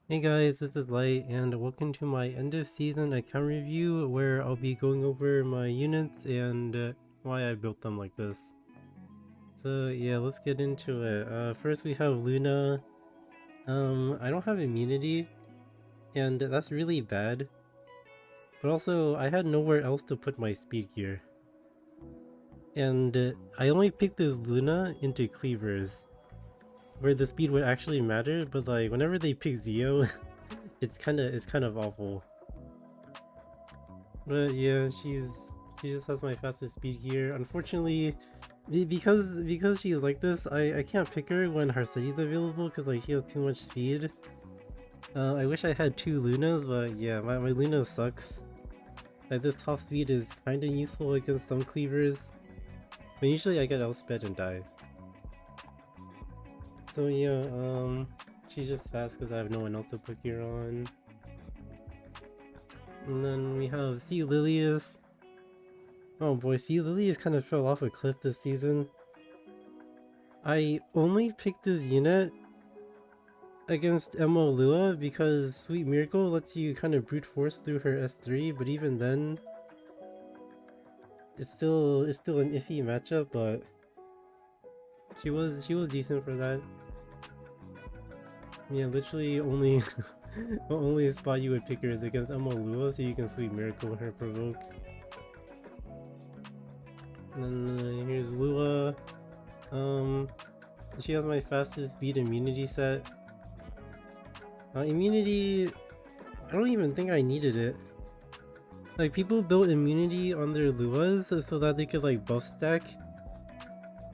Hey guys, this is Light, and welcome to my end of season account review where I'll be going over my units and why I built them like this. So yeah, let's get into it. First we have Luna. I don't have immunity, and that's really bad. But also, I had nowhere else to put my speed gear. And I only picked this Luna into cleavers, where the speed would actually matter, but like, whenever they pick Zio, it's kind of awful. But yeah, she just has my fastest speed gear. Unfortunately, because she's like this, I can't pick her when Harsetti's available because like she has too much speed. I wish I had two Lunas, but yeah, my Luna sucks. Like this top speed is kind of useful against some cleavers, but usually I get outsped and die. So yeah, she's just fast because I have no one else to put gear on. And then we have Sea Lilius. Oh boy, Sea Lilius kind of fell off a cliff this season. I only picked this unit against MO Lua because Sweet Miracle lets you kind of brute force through her S3, but even then, it's still an iffy matchup. But she was decent for that. Yeah, literally only the only spot you would pick her is against MO Lua, so you can Sweet Miracle her provoke. And then here's Lua. Um, she has my fastest speed immunity set. Immunity, I don't even think I needed it. Like, people built immunity on their Luas so that they could like buff stack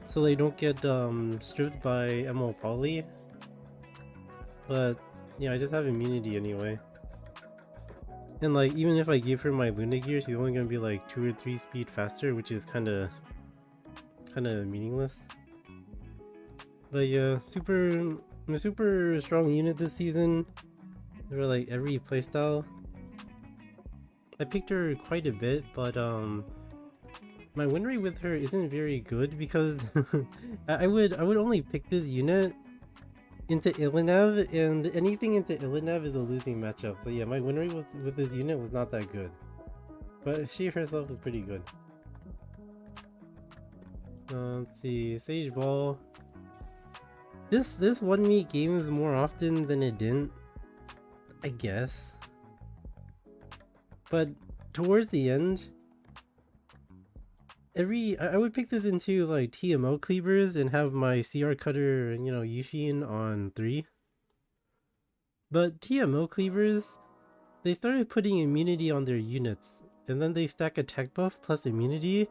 so they don't get stripped by ML Poly. But yeah, I just have immunity anyway. And like, even if I gave her my Luna gear, she's only gonna be like 2 or 3 speed faster, which is kinda meaningless. But yeah, a super strong unit this season for like every playstyle. I picked her quite a bit, but my win rate with her isn't very good because I would only pick this unit into Illinev, and anything into Illinev is a losing matchup. So yeah, my win rate with this unit was not that good, but she herself is pretty good. Let's see, Sage Baal. This won me games more often than it didn't, I guess. But towards the end, I would pick this into like TMO cleavers and have my CR cutter, Yushin on 3. But TMO cleavers, they started putting immunity on their units, and then they stack attack buff plus immunity,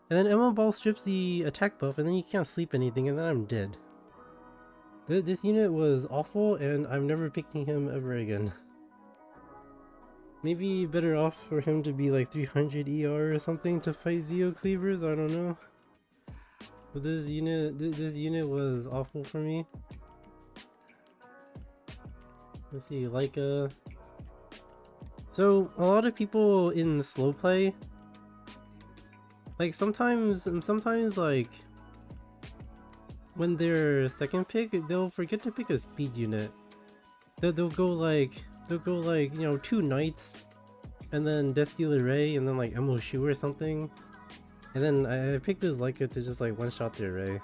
and then ML Ball strips the attack buff, and then you can't sleep anything, and then I'm dead. This unit was awful, and I'm never picking him ever again. Maybe better off for him to be like 300 ER or something to fight Zeo cleavers, I don't know. But this unit was awful for me. Let's see, like so a lot of people in slow play, like sometimes like when they're second pick, they'll forget to pick a speed unit. They'll go like 2 knights and then Death Dealer Ray and then like Emo Shu or something. And then I picked this Leica to just like one shot their Ray.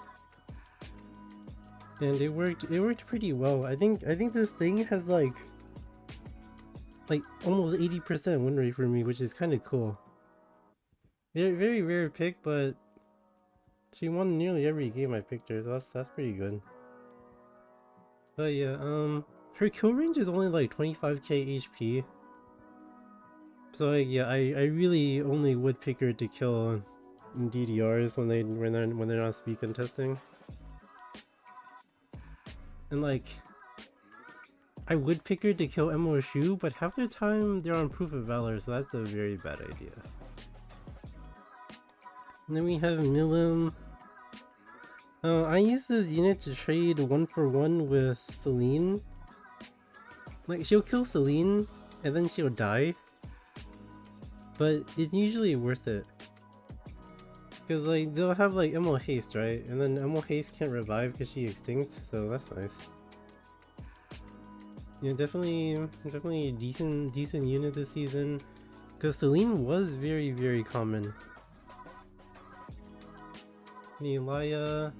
And it worked pretty well. I think this thing has like almost 80% win rate for me, which is kind of cool. Very rare pick, but she won nearly every game I picked her, so that's pretty good. But yeah, her kill range is only like 25k HP. So like, yeah, I really only would pick her to kill DDRs when they're not speed contesting. And like, I would pick her to kill Emo Shu, but half the time they're on Proof of Valor, so that's a very bad idea. And then we have Milim. I use this unit to trade 1-for-1 with Celine. Like, she'll kill Celine, and then she'll die. But it's usually worth it. Because, like, they'll have, like, Emo Haste, right? And then Emo Haste can't revive because she extinct, so that's nice. Yeah, definitely a decent unit this season. Because Celine was very common. The Laya,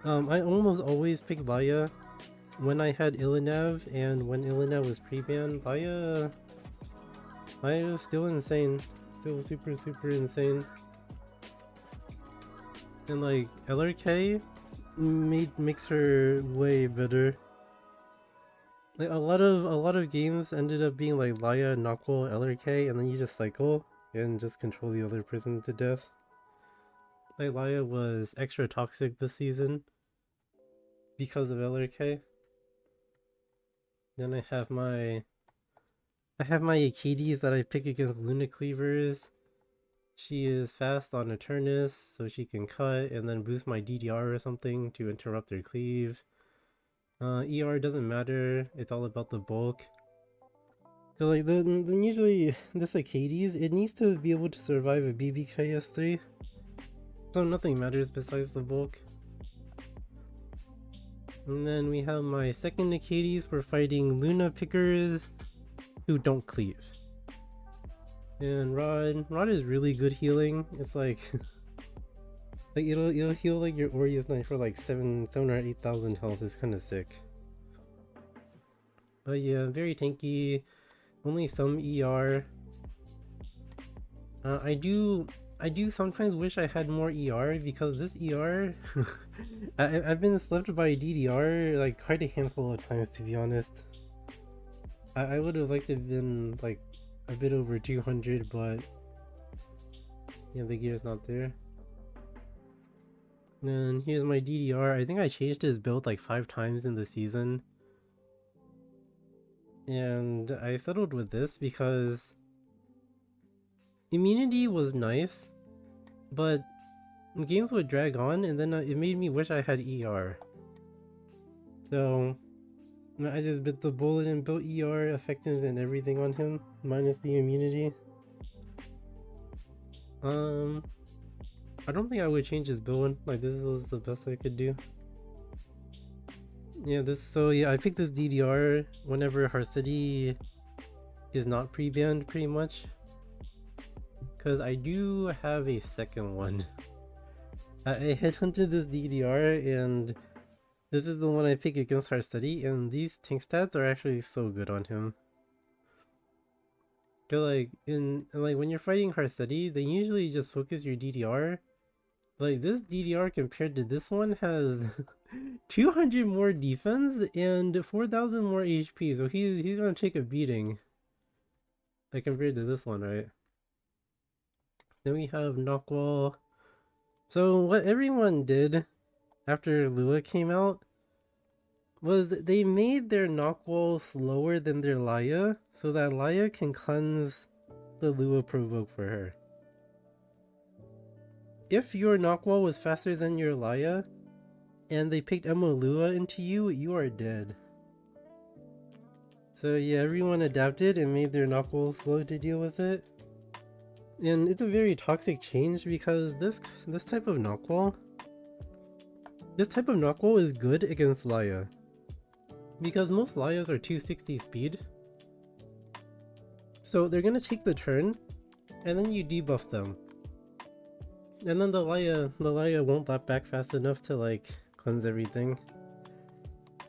I almost always pick Laya when I had Illinev, and when Illinev was pre-banned. Laya was still insane, still super insane. And like LRK makes her way better. Like a lot of games ended up being like Laya, Knockwall, LRK, and then you just cycle and just control the other person to death. Like Laya was extra toxic this season because of LRK. Then I have my Achilles that I pick against Luna Cleavers. She is fast on Eternus, so she can cut and then boost my DDR or something to interrupt their cleave. ER doesn't matter, it's all about the bulk. So like then usually this Achilles, it needs to be able to survive a BBKS3. So nothing matters besides the bulk. And then we have my second Achilles for fighting Luna pickers who don't cleave. And Rod is really good healing. It's like like it'll heal like your Aureus Knight for like 7 or 8,000 health. Is kind of sick. But yeah, very tanky. Only some ER. I do sometimes wish I had more ER because this ER I've been slept by DDR like quite a handful of times, to be honest. I would have liked to have been like a bit over 200, but yeah, the gear's not there. And here's my DDR. I think I changed his build like 5 times in the season. And I settled with this because immunity was nice, but games would drag on and then it made me wish I had ER. So I just bit the bullet and built ER effectiveness and everything on him, minus the immunity. I don't think I would change his build. Like this was the best I could do. Yeah, I picked this DDR whenever Harsetti is not pre-banned pretty much. Cause I do have a second one. I headhunted this DDR and this is the one I pick against Harsetti, and these tank stats are actually so good on him. Cause like when you're fighting Harsetti, they usually just focus your DDR. Like this DDR compared to this one has 200 more defense and 4,000 more HP, so he's gonna take a beating. Like compared to this one, right? Then we have Knockwall. So what everyone did after Lua came out was they made their Knockwall slower than their Laya, so that Laya can cleanse the Lua provoke for her. If your Knockwall was faster than your Laya, and they picked Emo Lua into you, you are dead. So yeah, everyone adapted and made their Knockwall slow to deal with it. And it's a very toxic change because this type of Knockwall is good against Laya. Because most Layas are 260 speed. So they're gonna take the turn, and then you debuff them. And then the Laya won't lap back fast enough to like cleanse everything.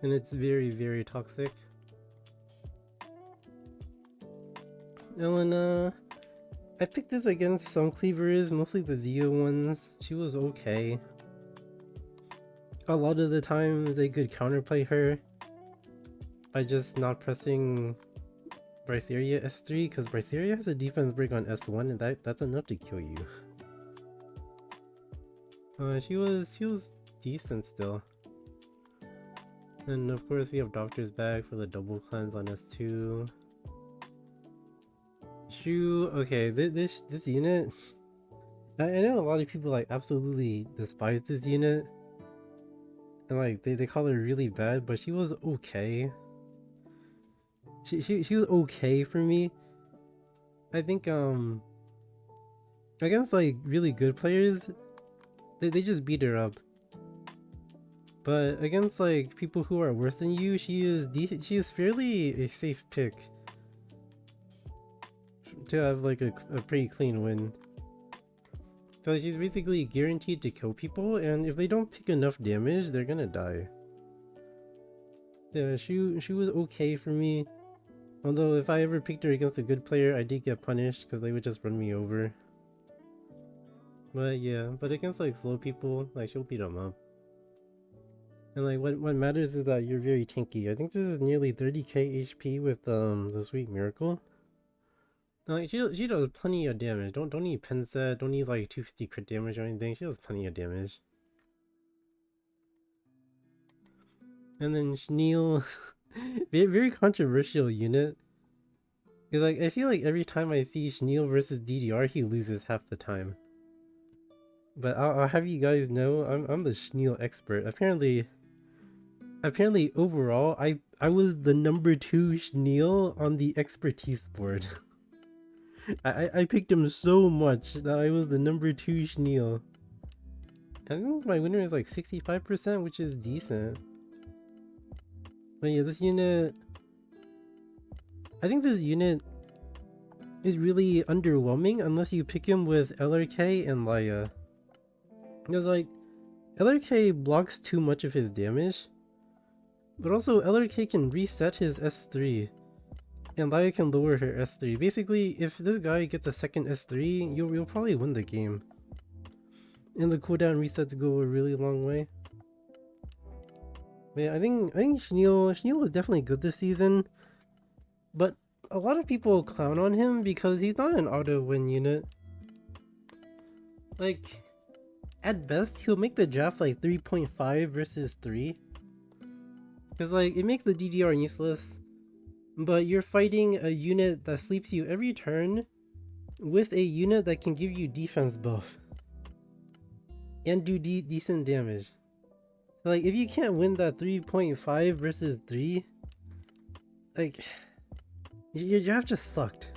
And it's very toxic. Elena, I picked this against some cleavers, mostly the Zio ones. She was okay. A lot of the time they could counterplay her by just not pressing Bryceria S3, because Bryceria has a defense break on S1 and that's enough to kill you. She was decent still. And of course we have Doctor's Bag for the double cleanse on S2. Shu, okay, this unit, I know a lot of people like absolutely despise this unit. And like they call her really bad, but she was okay. She was okay for me. I think against like really good players, they just beat her up. But against like people who are worse than you, she is fairly a safe pick to have like a pretty clean win. So she's basically guaranteed to kill people, and if they don't take enough damage, they're gonna die. Yeah, she was okay for me. Although if I ever picked her against a good player, I did get punished because they would just run me over. But yeah, but against like slow people, like she'll beat them up. And like what matters is that you're very tanky. I think this is nearly 30k HP with the Sweet Miracle. Like she does plenty of damage. Don't need pen set, don't need like 250 crit damage or anything. She does plenty of damage. And then Shil, very controversial unit. Cause like I feel like every time I see Shil versus DDR, he loses half the time. But I'll have you guys know, I'm the Shil expert. Apparently overall, I was the number 2 Shil on the expertise board. I picked him so much that I was the number 2 Shil. I think my winner is like 65%, which is decent. But yeah, this unit... I think this unit is really underwhelming unless you pick him with LRK and Laya. Because like, LRK blocks too much of his damage, but also LRK can reset his S3, and Laya can lower her S3. Basically, if this guy gets a second S3, you'll probably win the game. And the cooldown resets go a really long way. But yeah, I think Shil was definitely good this season, but a lot of people clown on him because he's not an auto win unit. Like, at best, he'll make the draft like 3.5 versus 3. Because like, it makes the DDR useless, but you're fighting a unit that sleeps you every turn with a unit that can give you defense buff and do decent damage. So like, if you can't win that 3.5 versus 3, like, your draft just sucked.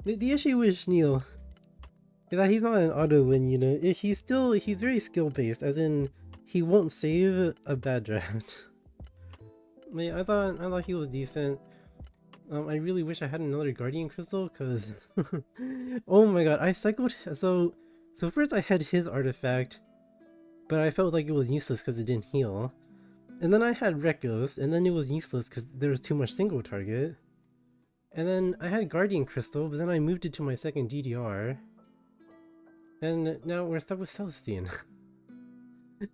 The issue with Shil is that he's not an auto win unit. He's very skill based, as in he won't save a bad draft. But yeah, I thought he was decent. I really wish I had another Guardian Crystal, cause oh my god, I cycled. So first I had his artifact, but I felt like it was useless because it didn't heal. And then I had Rekos, and then it was useless because there was too much single target. And then I had Guardian Crystal, but then I moved it to my second DDR. And now we're stuck with Celestine.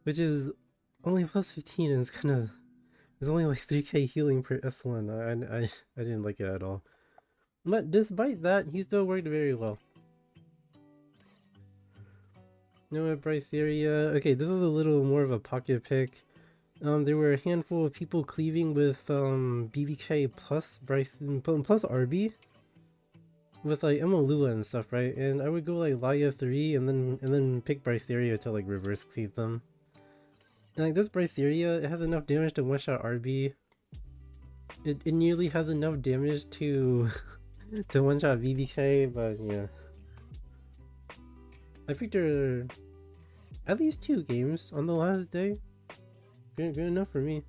Which is only plus 15 and it's kinda... There's only like 3k healing per S1. I didn't like it at all. But despite that, he still worked very well. Noah Bryceria. Okay, this is a little more of a pocket pick. There were a handful of people cleaving with BBK plus Bryson plus RB with like Lua and stuff, right? And I would go like Laya 3 and then pick Bryceria to like reverse cleave them. And like this Bryceria, it has enough damage to one-shot RB. It nearly has enough damage to to one-shot BBK, but yeah. I picked her at least 2 games on the last day. Good enough for me.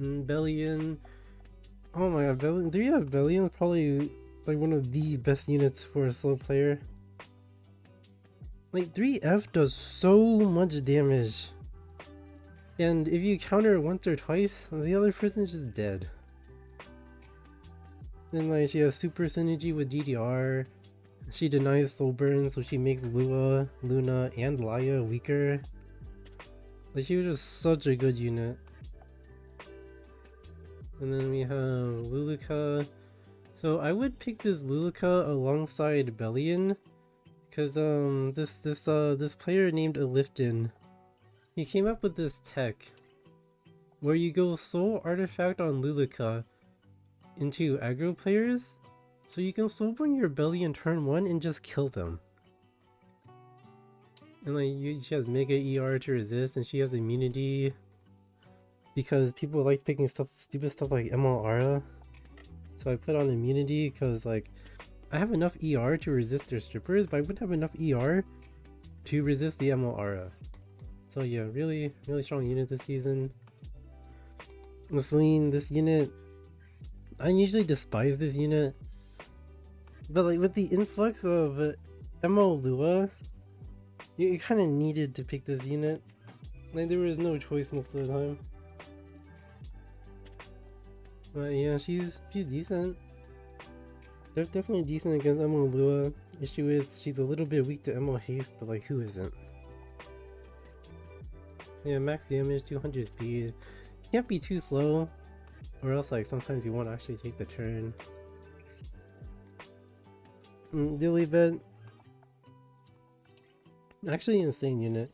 Bellion. Oh my god, Bellion. 3F Bellion is probably like one of the best units for a slow player. Like 3F does so much damage. And if you counter once or twice, the other person's just dead. Then like she has super synergy with DDR. She denies soul burn, so she makes Lua, Luna, and Laya weaker. Like she was just such a good unit. And then we have Luluka. So I would pick this Luluka alongside Bellion, cause this player named Alifton, he came up with this tech where you go soul artifact on Luluka into aggro players, so you can soul burn your Bellion turn 1 and just kill them. And like she has mega ER to resist, and she has immunity because people like picking stupid stuff like ML Aura. So I put on immunity because like I have enough ER to resist their strippers, but I wouldn't have enough ER to resist the ML Aura. So yeah, really strong unit this season. Celine, this unit, I usually despise this unit, but like with the influx of MO Lua, you kind of needed to pick this unit. Like there was no choice most of the time. But yeah, she's decent. They're definitely decent against MO Lua. Issue is she's a little bit weak to MO Haste, but like who isn't? Yeah, max damage, 200 speed. Can't be too slow, or else like sometimes you won't actually take the turn. Lilybet, actually insane unit.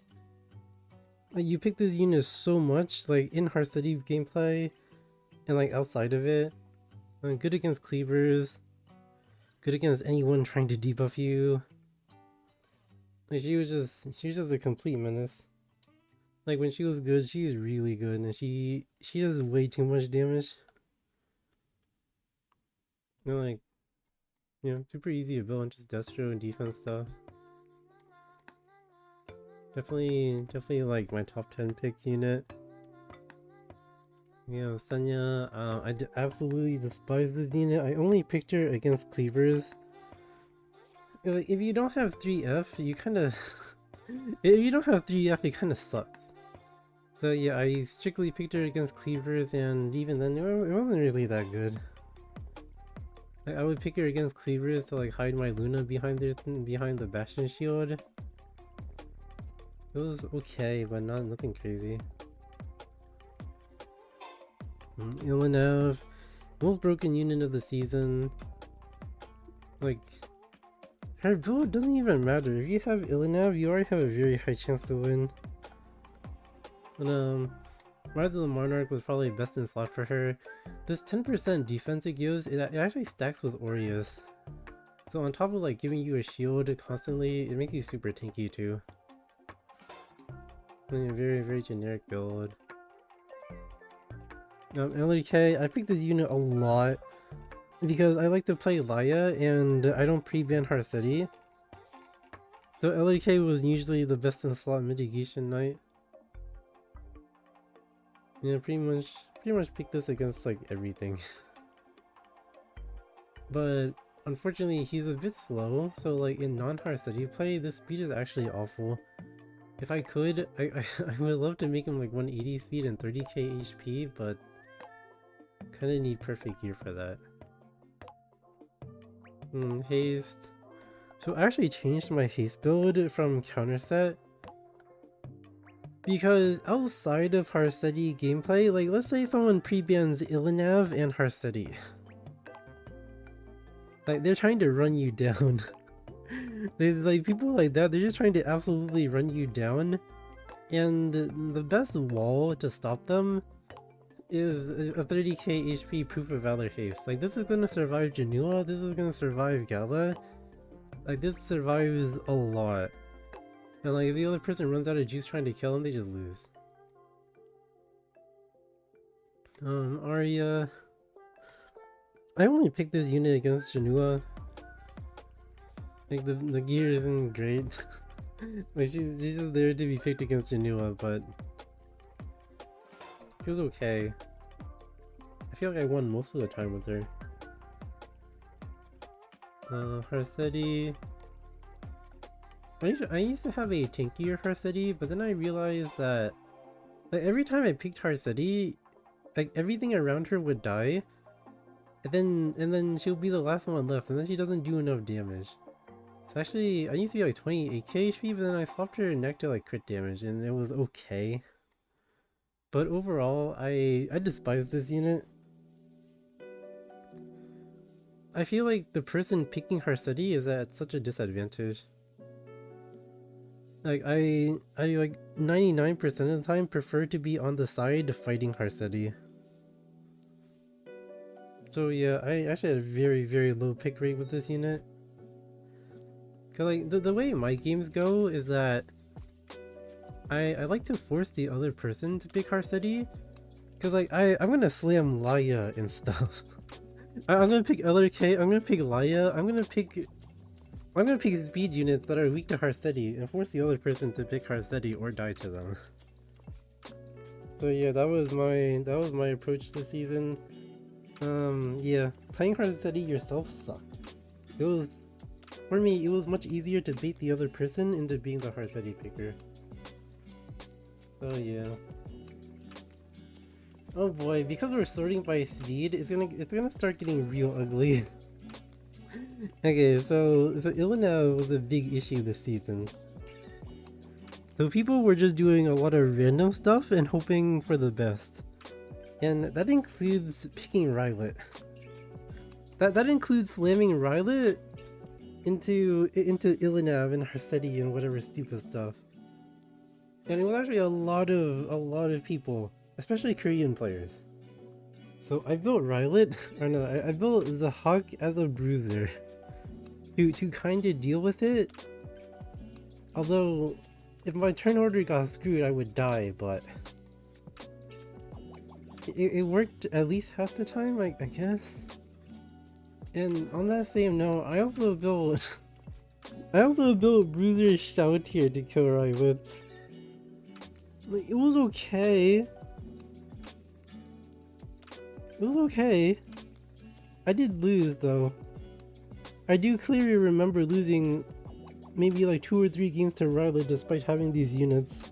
Like you pick this unit so much, like in Harsetti gameplay, and like outside of it. Good against cleavers, good against anyone trying to debuff you. Like she was just a complete menace. Like when she was good, she's really good, and she does way too much damage. You know, like, you know, super easy to build on just Destro and defense stuff. Definitely like my top 10 picks unit. You know, Senya, I absolutely despise this unit. I only picked her against cleavers. Like, if you don't have 3F, you kind of... if you don't have 3F, it kind of sucks. So yeah, I strictly picked her against cleavers, and even then, it wasn't really that good. Like, I would pick her against cleavers to like hide my Luna behind the Bastion shield. It was okay, but nothing crazy. Illinev, most broken unit of the season. Like, her build doesn't even matter. If you have Illinev, you already have a very high chance to win. And Rise of the Monarch was probably best in slot for her. This 10% defense it gives, it actually stacks with Aureus. So on top of like giving you a shield constantly, it makes you super tanky too. And a very generic build. LDK, I picked this unit a lot because I like to play Laya and I don't pre-ban Harsetti. So LDK was usually the best in slot mitigation knight. Yeah, pretty much picked this against like everything. But unfortunately he's a bit slow, so like in non-Harsetti play, this speed is actually awful. If I could, I would love to make him like 180 speed and 30k HP, but kinda need perfect gear for that. Haste. So I actually changed my haste build from counter set. Because outside of Harsetti gameplay, like let's say someone pre-bans Illinev and Harsetti. Like they're trying to run you down. Like people like that, they're just trying to absolutely run you down. And the best wall to stop them is a 30k HP Proof of Valor haste. Like this is gonna survive Janua, this is gonna survive Gala. Like this survives a lot. And like if the other person runs out of juice trying to kill him, they just lose. Arya, I only picked this unit against Janua. Like the gear isn't great. Like she's just there to be picked against Janua, but she was okay. I feel like I won most of the time with her. Harsetti. I used to have a tankier Harsetti, but then I realized that like every time I picked Harsetti, like everything around her would die, and then she'll be the last one left, and then she doesn't do enough damage. So actually, I used to be like 28k HP, but then I swapped her neck to like crit damage, and it was okay. But overall, I despise this unit. I feel like the person picking Harsetti is at such a disadvantage. Like I like 99% of the time prefer to be on the side fighting Harsetti. So yeah, I actually had a very low pick rate with this unit. Cause like the way my games go is that I like to force the other person to pick Harsetti. Cause like I'm gonna slam Laya and stuff. I'm gonna pick LRK, I'm gonna pick Laya, I'm gonna pick speed units that are weak to Harsetti and force the other person to pick Harsetti or die to them. So yeah, that was my approach this season. Yeah, playing Harsetti yourself sucked. It was, for me, it was much easier to bait the other person into being the Harsetti picker. So yeah. Oh boy, because we're sorting by speed, it's gonna start getting real ugly. Okay, so Illinois was a big issue this season. So people were just doing a lot of random stuff and hoping for the best. And that includes picking Rylet. That includes slamming Rylet into Illinois and Harsetti and whatever stupid stuff. And it was actually a lot of people, especially Korean players. So I built Rylet, or no, I built Zahak as a bruiser to kind of deal with it. Although, if my turn order got screwed, I would die, but it worked at least half the time, I guess. And on that same note, I also built Bruiser Shout here to kill Rylets. Like, it was okay. It was okay. I did lose though. I do clearly remember losing maybe like 2 or 3 games to Rylet despite having these units.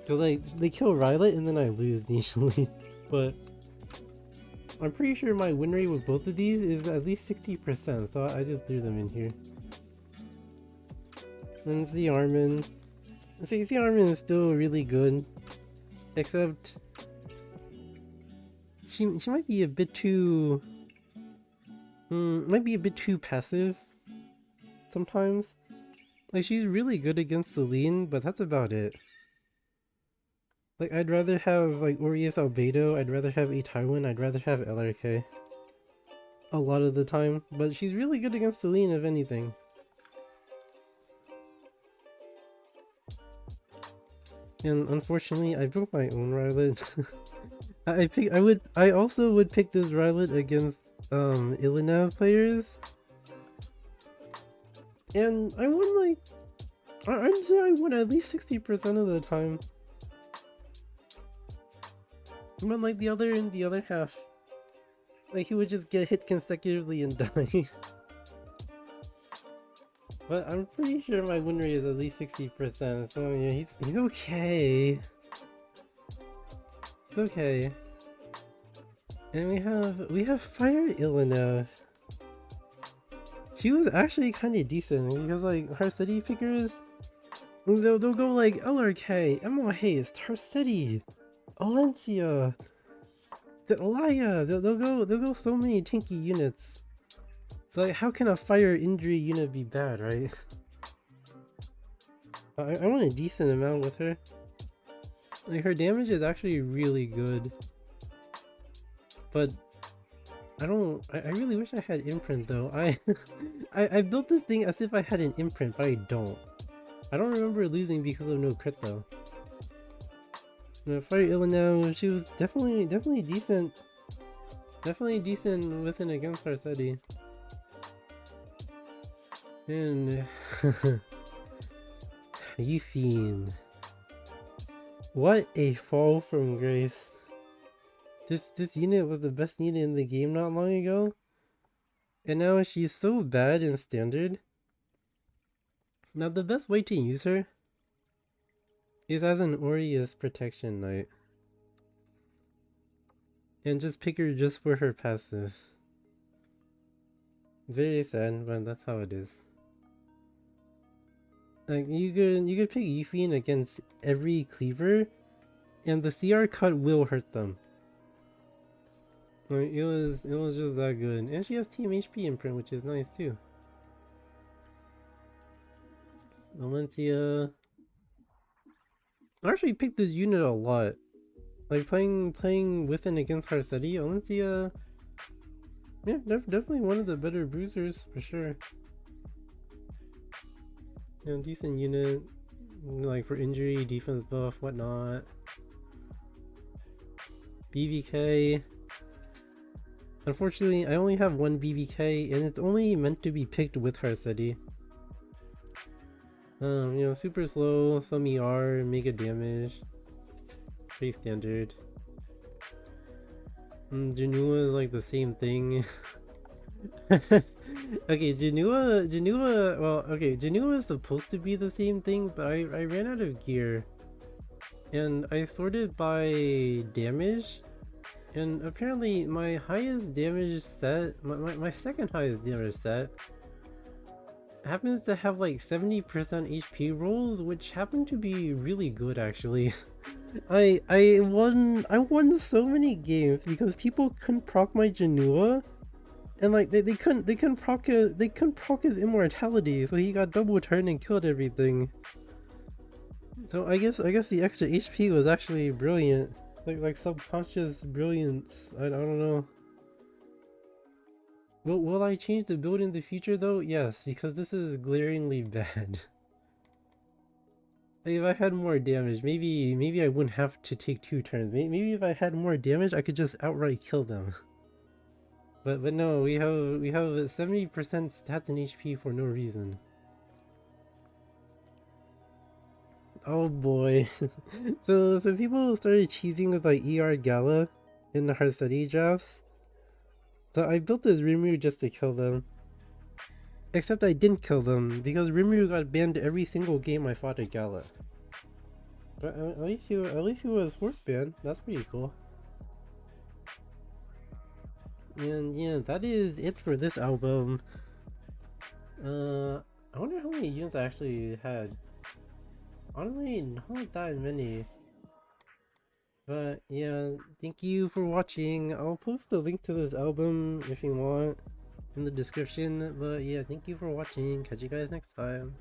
Cause like they kill Rylet and then I lose usually. But I'm pretty sure my win rate with both of these is at least 60%, so I just threw them in here. And see Armin. See Armin is still really good. Except she might be a bit too passive sometimes. Like, she's really good against Celine, but that's about it. Like, I'd rather have like Aureus Albedo, I'd rather have Tywin, I'd rather have LRK a lot of the time, but she's really good against Celine if anything. And unfortunately, I built my own Rylet. I also would pick this Rylet against Illinois players. And I won like I'd say I won at least 60% of the time. But like the other half, like he would just get hit consecutively and die. But I'm pretty sure my win rate is at least 60%, so yeah, he's okay. It's okay. And we have Fire Illinois. She was actually kind of decent because like Harsetti pickers, they'll go like LRK, Emma Haste, Harsetti, Alencia, the Elia. They'll go so many tanky units. So like, how can a fire injury unit be bad, right? I want a decent amount with her. Like, her damage is actually really good. But I really wish I had imprint though. I built this thing as if I had an imprint, but I don't. I don't remember losing because of no crit though. No, Fire Illinois, she was definitely decent. Definitely decent with and against Harsetti. And Yuffie. What a fall from grace. This unit was the best unit in the game not long ago. And now she's so bad in standard. Now the best way to use her is as an Aureus protection knight. And just pick her just for her passive. Very sad, but that's how it is. Like you could pick Yuffie against every cleaver, and the CR cut will hurt them. Like, it was just that good, and she has Team HP imprint, which is nice too. Valencia. I actually picked this unit a lot. Like playing with and against Harsetti, Valencia. Yeah, definitely one of the better bruisers for sure. You know, decent unit, like for injury, defense buff, whatnot. BBK. Unfortunately, I only have one BBK, and it's only meant to be picked with Harsetti. You know, super slow, some ER, mega damage. pretty standard. Janua is like the same thing. Okay, Janua, well, okay, Janua is supposed to be the same thing, but I ran out of gear. And I sorted by damage, and apparently my highest damage set, my second highest damage set, happens to have like 70% HP rolls, which happen to be really good actually. I won so many games because people couldn't proc my Janua, and like they couldn't proc his immortality, so he got double turned and killed everything. So I guess the extra HP was actually brilliant, like subconscious brilliance. I don't know. Will I change the build in the future though? Yes, because this is glaringly bad. Like, if I had more damage, maybe I wouldn't have to take 2 turns. Maybe if I had more damage, I could just outright kill them. But no, we have 70% stats and HP for no reason. Oh boy. So people started cheesing with like ER Gala in the Harsetti drafts. So I built this Rimuru just to kill them. Except I didn't kill them because Rimuru got banned every single game I fought at Gala. But at least he was force banned. That's pretty cool. And yeah, that is it for this album. I wonder how many units I actually had. Honestly, not that many. But yeah, thank you for watching. I'll post a link to this album if you want in the description. But yeah, thank you for watching. Catch you guys next time.